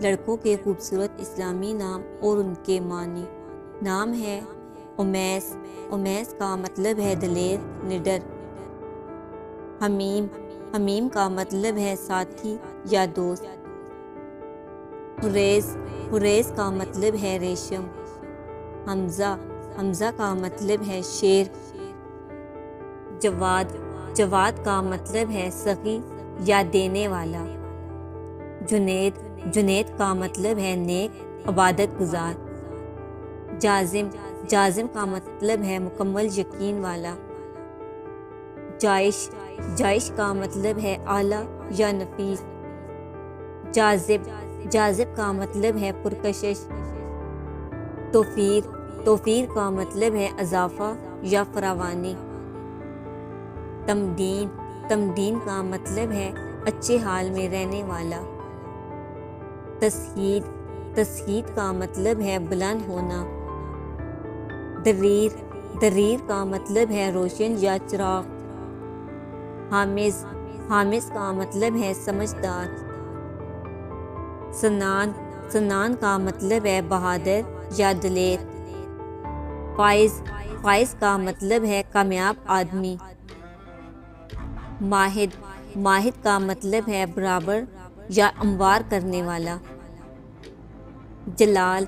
لڑکوں کے خوبصورت اسلامی نام اور ان کے معنی۔ نام ہے امیس۔ امیس کا مطلب ہے دلیر، نڈر۔ حمیم۔ حمیم کا مطلب ہے ساتھی یا دوست۔ حریث۔ حریث کا مطلب ہے ریشم۔ حمزہ۔ حمزہ کا مطلب ہے شیر۔ جواد۔ جواد کا مطلب ہے سخی یا دینے والا۔ جنید۔ جنید کا مطلب ہے نیک، عبادت گزار۔ جازم۔ جازم کا مطلب ہے مکمل یقین والا۔ جائش۔ جائش کا مطلب ہے اعلیٰ یا نفیس۔ جاذب۔ جاذب کا مطلب ہے پرکشش۔ توفیر۔ توفیر کا مطلب ہے اضافہ یا فراوانی۔ تمدین۔ تمدین کا مطلب ہے اچھے حال میں رہنے والا۔ تسہید۔ تسہید کا مطلب ہے بلند ہونا۔ دریر۔ دریر کا مطلب ہے روشن یا چراغ۔ حامز۔ حامز کا مطلب ہے سمجھدار۔ سنان۔ سنان کا مطلب ہے بہادر یا دلیر۔ فائز۔ فائز کا مطلب ہے کامیاب آدمی۔ ماہد۔ ماہد کا مطلب ہے برابر یا ہموار کرنے والا۔ جلال۔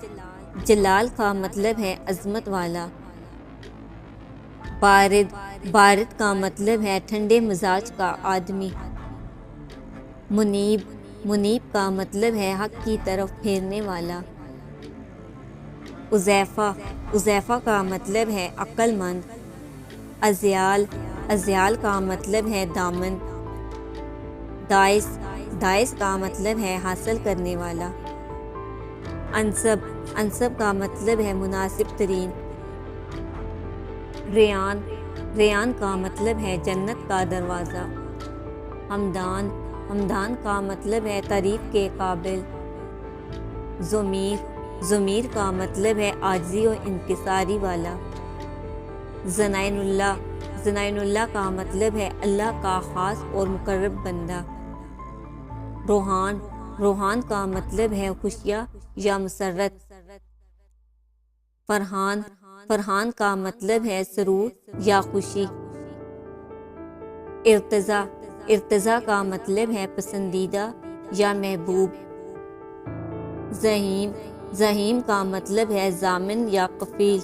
جلال کا مطلب ہے عظمت والا۔ بارد۔ بارد کا مطلب ہے ٹھنڈے مزاج کا آدمی۔ منیب۔ منیب کا مطلب ہے حق کی طرف پھیرنے والا۔ اضیفہ۔ اضیفہ کا مطلب ہے عقل مند۔ اذیال۔ اذیال کا مطلب ہے دامن۔ داعث۔ داعث کا مطلب ہے حاصل کرنے والا۔ انسب۔ انسب کا مطلب ہے مناسب ترین۔ ریان۔ ریان کا مطلب ہے جنت کا دروازہ۔ ہمدان۔ ہمدان کا مطلب ہے تعریف کے قابل۔ ضمیر۔ ضمیر کا مطلب ہے عاجزی و انکساری والا۔ ظنین اللہ۔ ظنین اللہ کا مطلب ہے اللہ کا خاص اور مقرب بندہ۔ روحان۔ روحان کا مطلب ہے خوشیاں یا مسرت۔ فرحان۔ فرحان کا مطلب ہے سرور یا خوشی۔ ارتضیٰ۔ ارتضیٰ کا مطلب ہے پسندیدہ یا محبوب۔ زعیم۔ زعیم کا مطلب ہے ضامن یا کفیل۔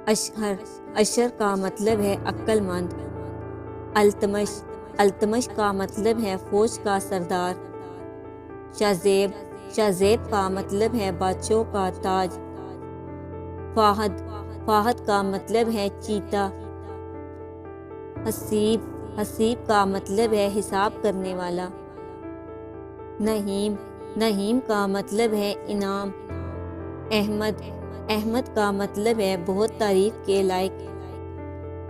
اشہر۔ اشہر کا مطلب ہے عقل مند۔ التمش۔ التمش کا مطلب ہے فوج کا سردار۔ شاذیب۔ شاذیب کا مطلب ہے بادشاہوں کا تاج۔ فاہد۔ فاہد کا مطلب ہے چیتا۔ حسیب۔ حسیب کا مطلب ہے حساب کرنے والا۔ نحیم۔ نحیم کا مطلب ہے انعام۔ احمد۔ احمد کا مطلب ہے بہت تعریف کے لائق۔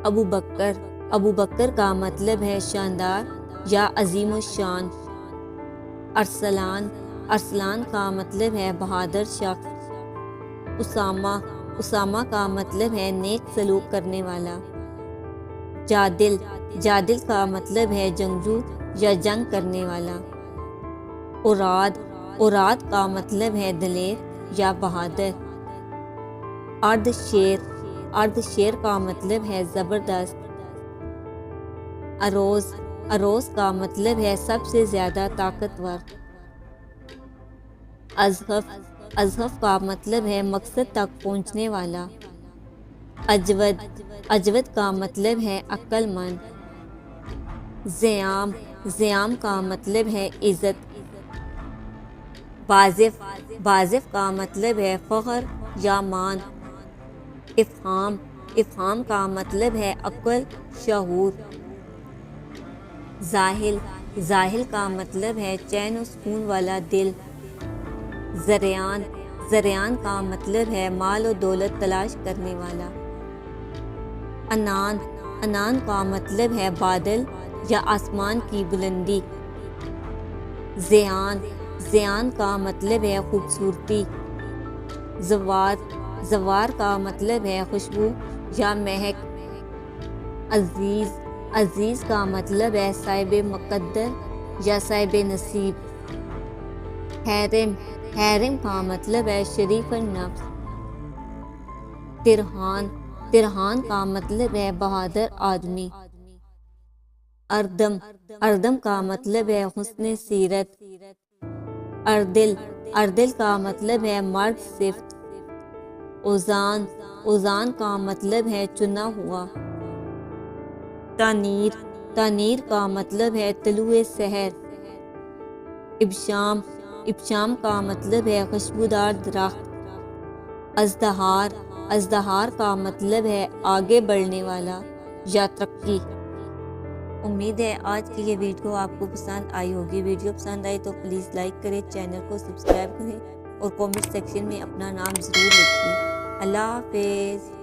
ابو بکر۔ ابو بکر کا مطلب ہے شاندار یا عظیم الشان۔ ارسلان۔ ارسلان کا مطلب ہے بہادر شخص۔ اسامہ۔ اسامہ کا مطلب ہے نیک سلوک کرنے والا۔ جادل۔ جادل کا مطلب ہے جنگجو یا جنگ کرنے والا۔ اوراد۔ اوراد کا مطلب ہے دلیر یا بہادر۔ ارد شیر۔ ارد شیر کا مطلب ہے زبردست۔ اروز۔ اروز کا مطلب ہے سب سے زیادہ طاقتور۔ ازحف۔ ازحف کا مطلب ہے مقصد تک پہنچنے والا۔ اجود۔ اجود کا مطلب ہے عقل مند۔ زیام۔ زیام کا مطلب ہے عزت۔ بازف۔ بازف کا مطلب ہے فخر یا مان۔ افہام۔ افہام کا مطلب ہے عقل، شعور۔ زاہل۔ زاہل کا مطلب ہے چین و سکون والا دل۔ زریان۔ زریان کا مطلب ہے مال و دولت تلاش کرنے والا۔ انان۔ انان کا مطلب ہے بادل یا آسمان کی بلندی۔ زیان۔ زیان کا مطلب ہے خوبصورتی۔ زوار۔ زوار کا مطلب ہے خوشبو یا مہک۔ عزیز۔ عزیز کا مطلب ہے صاحب مقدر یا صاحب نصیب۔ حیرم، حیرم کا مطلب ہے شریف النفس۔ ترحان، ترحان کا مطلب ہے بہادر آدمی۔ اردم، اردم کا مطلب ہے حسن سیرت۔ اردل، اردل کا مطلب ہے مرد صفت۔ اوزان، اوزان کا مطلب ہے چنا ہوا۔ تانیر، تانیر کا مطلب ہے طلوع سحر۔ ابشام، ابشام کا مطلب ہے خوشبودار درخت۔ ازدہار، ازدہار کا مطلب ہے آگے بڑھنے والا یا ترقی۔ امید ہے آج کی یہ ویڈیو آپ کو پسند آئی ہوگی۔ ویڈیو پسند آئی تو پلیز لائک کریں، چینل کو سبسکرائب کریں اور کامنٹ سیکشن میں اپنا نام ضرور لکھیں۔ اللہ حافظ۔